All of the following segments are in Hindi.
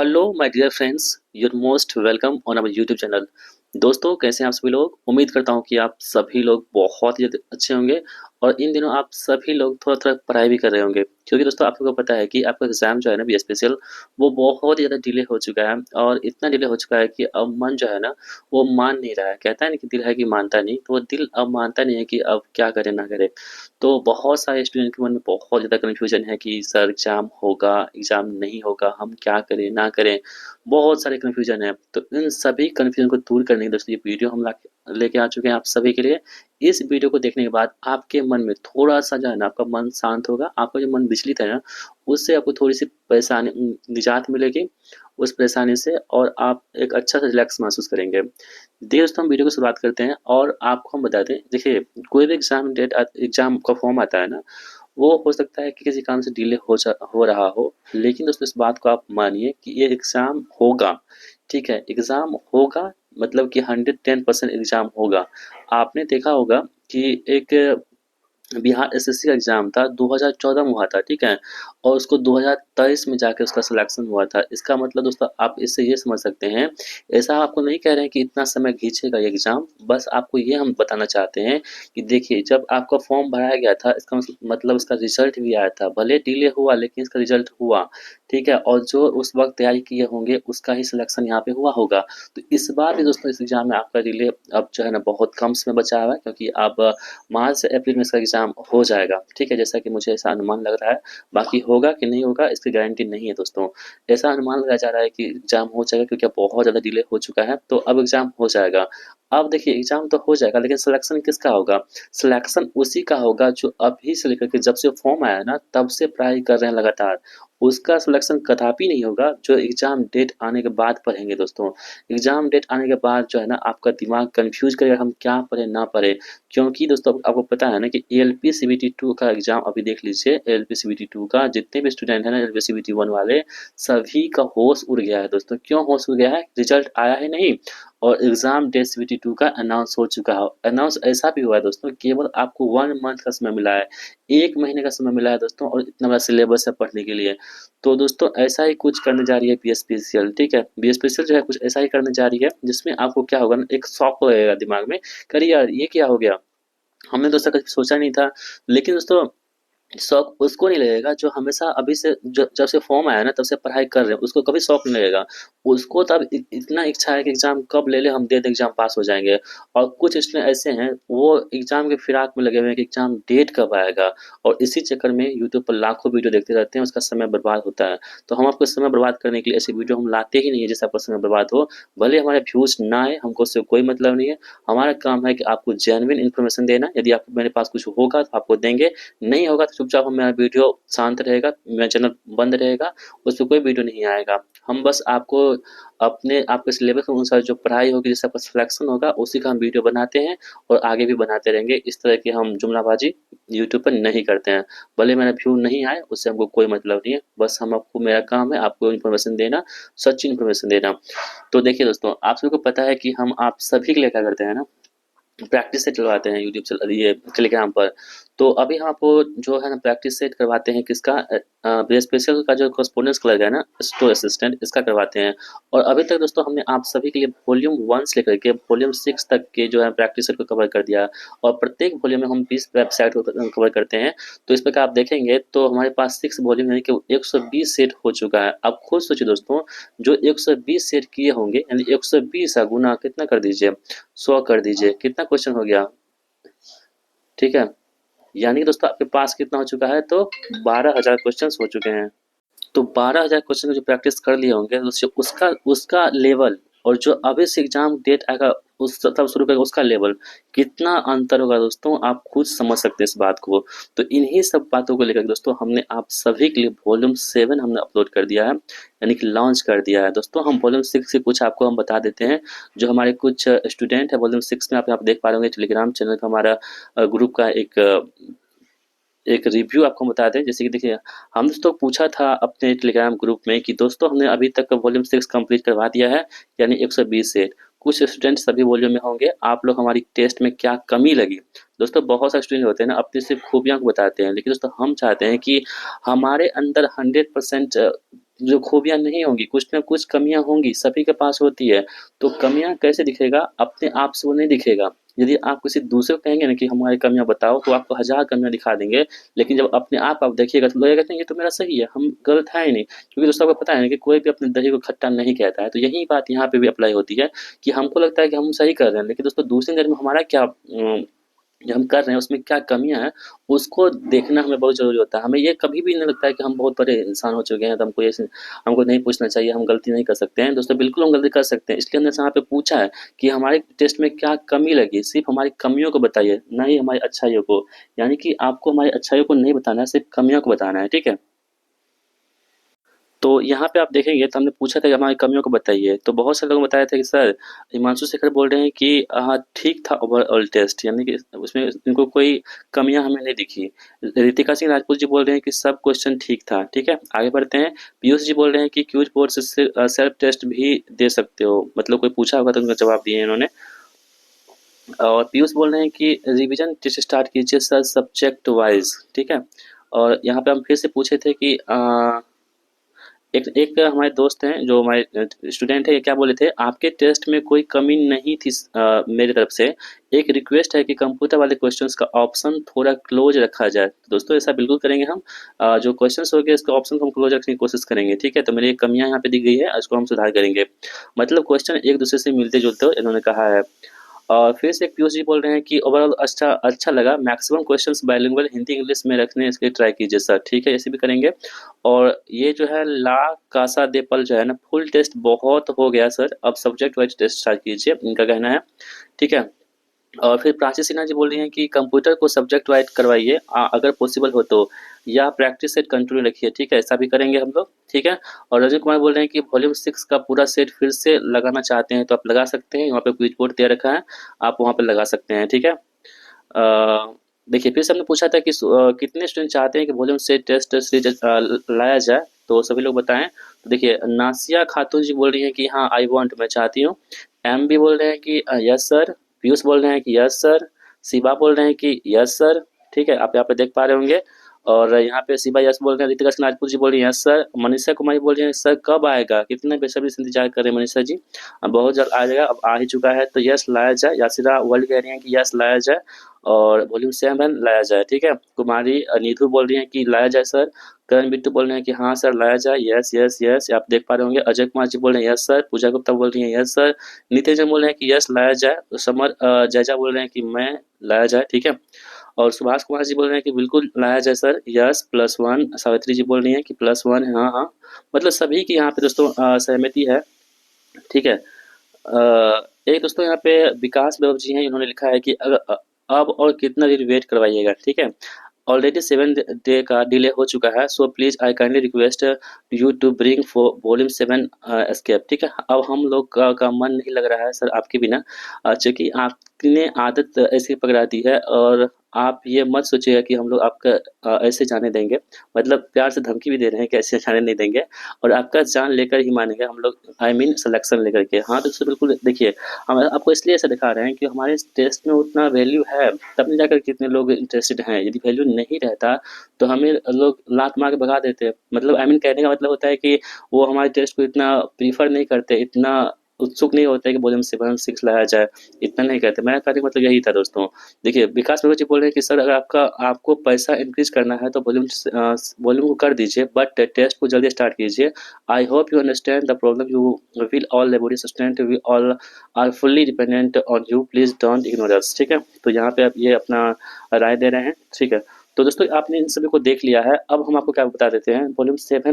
Hello my dear friends, your most welcome on our YouTube channel. दोस्तों, कैसे हैं आप सभी लोग? उम्मीद करता हूं कि आप सभी लोग बहुत ही अच्छे होंगे और इन दिनों आप सभी लोग थोड़ा-थोड़ा पढ़ाई भी कर रहे होंगे। क्योंकि दोस्तों आप लोगों को पता है कि आपका एग्ज़ाम जो है ना बी स्पेशल, वो बहुत ही ज़्यादा डिले हो चुका है और इतना डिले हो चुका है कि अब मन जो है ना, वो मान नहीं रहा है। कहता है ना कि दिल है कि मानता नहीं, तो वो दिल अब मानता नहीं है कि अब क्या करे ना करे। तो बहुत सारे स्टूडेंट के मन में बहुत ज़्यादा कन्फ्यूजन है कि सर एग्ज़ाम होगा, एग्ज़ाम नहीं होगा, हम क्या करें, ना करें, बहुत सारे कन्फ्यूजन है। तो इन सभी कन्फ्यूजन को दूर करने के दोस्तों ये वीडियो हम ला लेके आ चुके हैं आप सभी के लिए। इस वीडियो को देखने के बाद आपके मन में थोड़ा-सा जो है ना आपका मन शांत होगा, आपका जो मन विचलित है ना, उससे आपको थोड़ी-सी परेशानी निजात मिलेगी उस परेशानी से और आप एक अच्छा-सा रिलैक्स महसूस करेंगे। देखिए दोस्तों, हम वीडियो की शुरुआत करते हैं और आपको हम बता दें, देखिए कोई भी एग्ज़ाम का फॉर्म आता है ना, वो हो सकता है कि किसी कारण से डिले हो रहा हो, लेकिन दोस्तों इस बात को आप मानिए कि ये एग्ज़ाम होगा, ठीक है? एग्ज़ाम होगा मतलब कि 110% एग्ज़ाम होगा। आपने देखा होगा कि एक बिहार एसएससी का एग्ज़ाम था, 2014 में हुआ था, ठीक है? और उसको 2023 में जाके उसका सिलेक्शन हुआ था। इसका मतलब दोस्तों आप इससे ये समझ सकते हैं, ऐसा आपको नहीं कह रहे हैं कि इतना समय खींचेगा ये एग्ज़ाम, बस आपको ये हम बताना चाहते हैं कि देखिए जब आपका फॉर्म भराया गया था, इसका मतलब इसका रिज़ल्ट भी आया था। भले डिले हुआ लेकिन इसका रिज़ल्ट हुआ, ठीक है? और जो उस वक़्त तैयारी किए होंगे उसका ही सिलेक्शन यहाँ पे हुआ होगा। तो इस बार भी दोस्तों इस एग्ज़ाम में आपका डिले अब जो है ना बहुत कम समय बचा हुआ है, क्योंकि अब मार्च से अप्रैल में इसका एग्ज़ाम हो जाएगा, ठीक है? जैसा कि मुझे ऐसा अनुमान लग रहा है, बाकी होगा कि नहीं होगा इसकी गारंटी नहीं है दोस्तों। ऐसा अनुमान लगाया जा रहा है कि एग्ज़ाम हो जाएगा, क्योंकि अब बहुत ज़्यादा डिले हो चुका है, तो अब एग्ज़ाम हो जाएगा। अब देखिए एग्ज़ाम तो हो जाएगा लेकिन सिलेक्शन किसका होगा? सिलेक्शन उसी का होगा जो अभी से लेकर के जब से फॉर्म आया है ना, तब से पढ़ाई कर रहे हैं लगातार। उसका सिलेक्शन कदापि नहीं होगा जो एग्ज़ाम डेट आने के बाद पढ़ेंगे दोस्तों। एग्ज़ाम डेट आने के बाद जो है ना आपका दिमाग कन्फ्यूज़ करेगा हम क्या पढ़ें, ना पढ़ें। क्योंकि दोस्तों आपको पता है ना कि एएलपी सीबीटी 2 का एग्ज़ाम अभी देख लीजिए। एएलपी सीबीटी 2 का जितने भी स्टूडेंट हैं ना एएलपी सीबीटी 1 वाले, सभी का होश उड़ गया है दोस्तों। क्यों होश उड़ गया है? रिज़ल्ट आया ही नहीं और एग्ज़ाम डेट सीबीटी 2 का अनाउंस हो चुका है। अनाउंस ऐसा भी हुआ है दोस्तों, केवल आपको 1 मंथ का समय मिला है। 1 महीने का समय मिला है दोस्तों और इतना बड़ा सिलेबस है पढ़ने के लिए। तो दोस्तों ऐसा ही कुछ करने जा रही है बीएसपीसीएल, ठीक है? बीएसपीसीएल जो है कुछ ऐसा ही करने जा रही है, जिसमें आपको क्या होगा ना, एक शॉक लगेगा दिमाग में, कि अरे यार ये क्या हो गया? हमने तो ऐसा कभी सोचा नहीं था। लेकिन दोस्तों शौक उसको नहीं लगेगा जो हमेशा अभी से ज जब से फ़ॉर्म आया ना तब से पढ़ाई कर रहे हैं, उसको कभी शौक नहीं लगेगा। उसको तो अब इ इतना इच्छा है कि एग्ज़ाम कब ले लें, हम दे दें, एग्ज़ाम पास हो जाएँगे। और कुछ स्टूडेंट ऐसे हैं, वो एग्ज़ाम के फिराक में लगे हुए हैं कि एग्ज़ाम डेट कब आएगा, और इसी चक्कर में यूट्यूब पर लाखों वीडियो देखते रहते हैं, उसका समय बर्बाद होता है। तो हम आपको समय बर्बाद करने के लिए ऐसी वीडियो हम लाते ही नहीं है जिससे आपका समय बर्बाद हो। भले हमारे व्यूज़ ना आए, हमको उससे कोई मतलब नहीं है। हमारा काम है कि आपको जेन्युइन इन्फॉर्मेशन देना। यदि आप मेरे पास कुछ होगा तो आपको देंगे, नहीं होगा तो चुपचाप हम मेरा वीडियो शांत रहेगा, मेरा चैनल बंद रहेगा, उसपे कोई वीडियो नहीं आएगा। हम बस आपको आपके सिलेबस के अनुसार जो पढ़ाई होगी, जिससे आपका सिलेक्शन होगा, उसी का हम वीडियो बनाते हैं और आगे भी बनाते रहेंगे। इस तरह की हम जुमलाबाज़ी यूट्यूब पर नहीं करते हैं। भले मेरा व्यू नहीं आए, उससे हमको कोई मतलब नहीं है। बस हम आपको मेरा काम है आपको इन्फॉर्मेशन देना, सच्ची इन्फॉर्मेशन देना। तो देखिए दोस्तों, आप सभी को पता है कि हम आप सभी के लिए क्या करते हैं ना, प्रैक्टिस सेट करवाते हैं यूट्यूब चल ये टेलीग्राम पर। तो अभी हम आपको जो है ना प्रैक्टिस सेट करवाते हैं किसका, स्पेशल का जो कॉरेस्पॉन्डेंस क्लर्क है ना, स्टोर असिस्टेंट, इसका करवाते हैं। और अभी तक दोस्तों हमने आप सभी के लिए वॉल्यूम 1 से लेकर के वॉल्यूम 6 तक के जो है प्रैक्टिस सेट को कवर कर दिया। और प्रत्येक वॉल्यूम में हम 20 वेबसाइट को कवर करते हैं। तो इस प्रकार आप देखेंगे तो हमारे पास 6 वॉल्यूम यानी कि 120 सेट हो चुका है। आप खुद सोचिए दोस्तों, जो 120 सेट किए होंगे यानी 120 का गुना कितना कर दीजिए, 100 कर दीजिए, कितना क्वेश्चन हो गया, ठीक है? यानी कि दोस्तों आपके पास कितना हो चुका है, तो 12,000 क्वेश्चंस हो चुके हैं। तो 12,000 क्वेश्चन की जो प्रैक्टिस कर लिए होंगे तो उसका उसका लेवल और जो अभी से एग्जाम डेट आएगा उस तब शुरू करेगा उसका लेवल, कितना अंतर होगा दोस्तों, आप खुद समझ सकते हैं इस बात को। तो इन्हीं सब बातों को लेकर दोस्तों हमने आप सभी के लिए वॉल्यूम 7 हमने अपलोड कर दिया है, यानी कि लॉन्च कर दिया है। दोस्तों हम वॉल्यूम 6 से कुछ आपको हम बता देते हैं। जो हमारे कुछ स्टूडेंट है वॉल्यूम 6 में आप देख पा रहे होंगे टेलीग्राम चैनल का हमारा ग्रुप का एक रिव्यू आपको बता दें। जैसे कि देखिए, हम दोस्तों पूछा था अपने टेलीग्राम ग्रुप में कि दोस्तों हमने अभी तक वॉल्यूम 6 कंप्लीट करवा दिया है, यानी 120 सेट। कुछ स्टूडेंट सभी वॉल्यूम में होंगे, आप लोग हमारी टेस्ट में क्या कमी लगी। दोस्तों बहुत सारे स्टूडेंट होते हैं ना अपनी सिर्फ खूबियां को बताते हैं, लेकिन दोस्तों हम चाहते हैं कि हमारे अंदर 100% जो खूबियाँ नहीं होंगी, कुछ न कुछ कमियाँ होंगी, सभी के पास होती है। तो कमियाँ कैसे दिखेगा? अपने आप से वो नहीं दिखेगा। यदि आप किसी दूसरे को कहेंगे ना कि हमारी कमियाँ बताओ, तो आपको हज़ार कमियाँ दिखा देंगे, लेकिन जब अपने आप देखिएगा तो लगेगा नहीं ये तो मेरा सही है, हम गलत है ही नहीं। क्योंकि दोस्तों आपको पता है ना कि कोई भी अपने दही को खट्टा नहीं कहता है, तो यही बात यहाँ पे भी अप्लाई होती है कि हमको लगता है कि हम सही कर रहे हैं, लेकिन दोस्तों दूसरी नज़र में हमारा क्या जो हम कर रहे हैं उसमें क्या कमियाँ हैं, उसको देखना हमें बहुत ज़रूरी होता है। हमें ये कभी भी नहीं लगता है कि हम बहुत बड़े इंसान हो चुके हैं, तो हमको नहीं पूछना चाहिए, हम गलती नहीं कर सकते हैं। दोस्तों बिल्कुल हम गलती कर सकते हैं, इसलिए हमने यहाँ पे पूछा है कि हमारे टेस्ट में क्या कमी लगी, सिर्फ़ हमारी कमियों को बताइए, ना ही हमारी अच्छाइयों को। यानी कि आपको हमारी अच्छाइयों को नहीं बताना है, सिर्फ़ कमियों को बताना है, ठीक है? तो यहाँ पे आप देखेंगे तो हमने पूछा था कि हमारी कमियों को बताइए, तो बहुत सारे लोगों ने बताया था कि सर हिमांशु शेखर बोल रहे हैं कि हाँ, ठीक था ओवरऑल टेस्ट, यानी कि उसमें इनको कोई कमियाँ हमें नहीं दिखी। रितिका सिंह राजपूत जी बोल रहे हैं कि सब क्वेश्चन ठीक था, ठीक है? आगे बढ़ते हैं। पीयूष जी बोल रहे हैं कि क्यूज बोर्ड से सेल्फ टेस्ट भी दे सकते हो, मतलब कोई पूछा होगा तो उनका जवाब दिए इन्होंने। और पीयूष बोल रहे हैं कि रिवीजन टेस्ट स्टार्ट कीजिए सर सब्जेक्ट वाइज़, ठीक है? और यहाँ पे हम फिर से पूछे थे कि एक एक हमारे दोस्त हैं जो हमारे स्टूडेंट है, ये क्या बोले थे, आपके टेस्ट में कोई कमी नहीं थी मेरी तरफ से, एक रिक्वेस्ट है कि कंप्यूटर वाले क्वेश्चंस का ऑप्शन थोड़ा क्लोज रखा जाए। तो दोस्तों ऐसा बिल्कुल करेंगे हम। जो क्वेश्चंस हो गए इसका ऑप्शन को हम क्लोज रखने की कोशिश करेंगे, ठीक है? तो मेरी कमियां यहाँ पे दी गई है, इसको हम सुधार करेंगे। मतलब क्वेश्चन एक दूसरे से मिलते जुलते हो इन्होंने कहा है। और फिर से पीयूष जी बोल रहे हैं कि ओवरऑल अच्छा अच्छा लगा, maximum questions bilingual Hindi English में रखने इसके ट्राई कीजिए सर, ठीक है? ऐसे भी करेंगे। और ये जो है ला कासा दे पल जो है ना, फुल टेस्ट बहुत हो गया सर, अब सब्जेक्ट वाइज टेस्ट स्टार्ट कीजिए, इनका कहना है, ठीक है? और फिर प्राची सिन्हा जी बोल रही हैं कि कंप्यूटर को सब्जेक्ट वाइज करवाइए, अगर पॉसिबल हो तो, या प्रैक्टिस सेट कंटिन्यू रखिए, ठीक है? ऐसा भी करेंगे हम लोग, ठीक है? और रजत कुमार बोल रहे हैं कि वॉल्यूम 6 का पूरा सेट फिर से लगाना चाहते हैं तो आप लगा सकते हैं, वहाँ पे क्विज बोर्ड दे रखा है, आप वहाँ पे लगा सकते हैं, ठीक है? देखिए फिर से हमने पूछा था कि कितने स्टूडेंट चाहते हैं कि वॉल्यूम सेट टेस्ट सीरीज लाया जाए, तो सभी लोग बताएं। तो देखिए नासिया खातून जी बोल रही हैं कि हाँ आई वांट, मैं चाहती हूँ। एम भी बोल रहे हैं कि यस सर। पीयूष बोल रहे हैं कि यस सर। शिवा बोल रहे हैं कि यस सर, ठीक है? आप यहाँ पे देख पा रहे होंगे। और यहाँ पे शिवा यस बोल रहे हैं, ऋतिका सिंह राजपूत जी बोल रही हैं यस सर। मनीषा कुमारी बोल रही हैं सर कब आएगा, कितने बेसब्री से इंतजार कर रहे हैं मनीषा जी। बहुत जल्द आ जाएगा, अब आ ही चुका है, तो यस लाया जाए। यासिरा वर्ल्ड कह रही हैं कि यस लाया जाए, और वॉल्यूम 7 लाया जाए, ठीक है? कुमारी नीतू बोल रही हैं कि लाया जाए सर। करण बिट्टू बोल रहे हैं कि हाँ सर लाया जाए, यस यस यस, आप देख पा रहे होंगे। अजय कुमार जी बोल रहे हैं यस सर। पूजा गुप्ता बोल रही हैं यस सर। नितेश जैन बोल रहे हैं कि यस लाया जाए। तो समर जैजा बोल रहे हैं कि मैं लाया जाए, ठीक है? और सुभाष कुमार जी बोल रहे हैं कि बिल्कुल लाया जाए सर, यस +1। सावित्री जी बोल रही हैं कि +1 है, हाँ हाँ। मतलब सभी की यहाँ पे दोस्तों सहमति है, ठीक है? एक दोस्तों यहाँ पे विकास वैभव जी हैं, इन्होंने लिखा है कि अब और कितना देर वेट करवाइएगा, ठीक है? ऑलरेडी 7 डे का डिले हो चुका है, so please I kindly request you to bring for volume 7 escape, ठीक है? अब हम लोग का मन नहीं लग रहा है सर आपके बिना, चूंकि आपने आदत ऐसी पकड़ा दी है, और आप ये मत सोचिएगा कि हम लोग आपका ऐसे जाने देंगे। मतलब प्यार से धमकी भी दे रहे हैं कि ऐसे जाने नहीं देंगे, और आपका जान लेकर ही मानेंगे हम लोग, आई मीन सिलेक्शन लेकर के। हाँ दोस्तों बिल्कुल, देखिए हम आपको इसलिए ऐसा दिखा रहे हैं कि हमारे टेस्ट में उतना वैल्यू है, तब नहीं जाकर कितने लोग इंटरेस्टेड हैं। यदि वैल्यू नहीं रहता तो हमें लोग लात मार के भगा देते। मतलब आई मीन कहने का मतलब होता है कि वो हमारे टेस्ट को इतना प्रीफर नहीं करते, इतना उत्सुक नहीं होते कि वॉल्यूम 7 6 लाया जाए, इतना नहीं कहते। मेरा कहने का मतलब यही था दोस्तों। देखिए विकास भगत जी बोल रहे हैं कि सर अगर आपको पैसा इंक्रीज करना है तो वॉल्यूम को कर दीजिए, बट टेस्ट को जल्दी स्टार्ट कीजिए। I hope you understand the problem, you will all laboratory assistant we all are fully dependent on you, please don't ignore us, ठीक है? तो यहाँ पे आप ये अपना राय दे रहे हैं, ठीक है? तो दोस्तों आपने इन सभी को देख लिया है, अब हम आपको क्या बता देते हैं। वॉल्यूम 7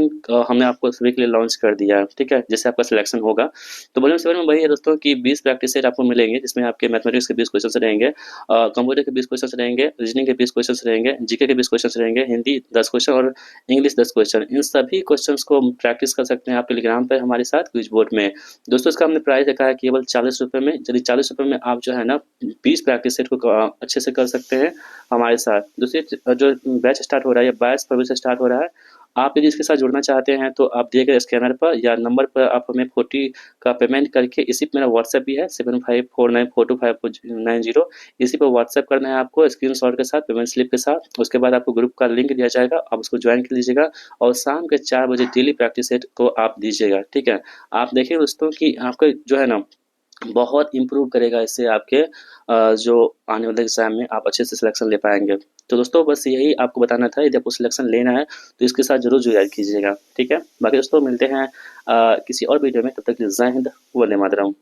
हमने आपको सभी के लिए लॉन्च कर दिया है, ठीक है? जैसे आपका सिलेक्शन होगा, तो वॉल्यूम 7 में वही है दोस्तों कि 20 प्रैक्टिस सेट आपको मिलेंगे, जिसमें आपके मैथमेटिक्स के 20 क्वेश्चन रहेंगे, कंप्यूटर के 20 क्वेश्चन रहेंगे, रीजनिंग के 20 क्वेश्चन रहेंगे, जीके के 20 क्वेश्चन रहेंगे, हिंदी 10 क्वेश्चन और इंग्लिश 10 क्वेश्चन। इन सभी क्वेश्चंस को प्रैक्टिस कर सकते हैं आप टेलीग्राम पर हमारे साथ क्विज बोर्ड में। दोस्तों इसका हमने प्राइस रखा है केवल 40 रुपये में। यदि 40 रुपये में आप जो है ना 20 प्रैक्टिस सेट को अच्छे से कर सकते हैं हमारे साथ। दूसरी जो बैच स्टार्ट हो रहा है, 22 फरवरी से स्टार्ट हो रहा है। आप यदि इसके साथ जुड़ना चाहते हैं तो आप दिए गए स्कैनर पर या नंबर पर आप हमें 40 का पेमेंट करके, इसी पे मेरा व्हाट्सएप भी है 7549425490, इसी पर व्हाट्सएप करना है आपको स्क्रीनशॉट के साथ, पेमेंट स्लिप के साथ। उसके बाद आपको ग्रुप का लिंक दिया जाएगा, आप उसको ज्वाइन कर लीजिएगा और शाम के 4 बजे डेली प्रैक्टिस सेट को आप दीजिएगा, ठीक है। आप देखिए दोस्तों कि आपका जो है ना बहुत इम्प्रूव करेगा, इससे आपके जो आने वाले एग्ज़ाम में आप अच्छे से सिलेक्शन ले पाएँगे। तो दोस्तों बस यही आपको बताना था, यदि आपको सिलेक्शन लेना है तो इसके साथ ज़रूर जुड़ाई कीजिएगा, ठीक है। बाकी दोस्तों मिलते हैं किसी और वीडियो में, तब तक के लिए जय हिंद, वंदे मातरम।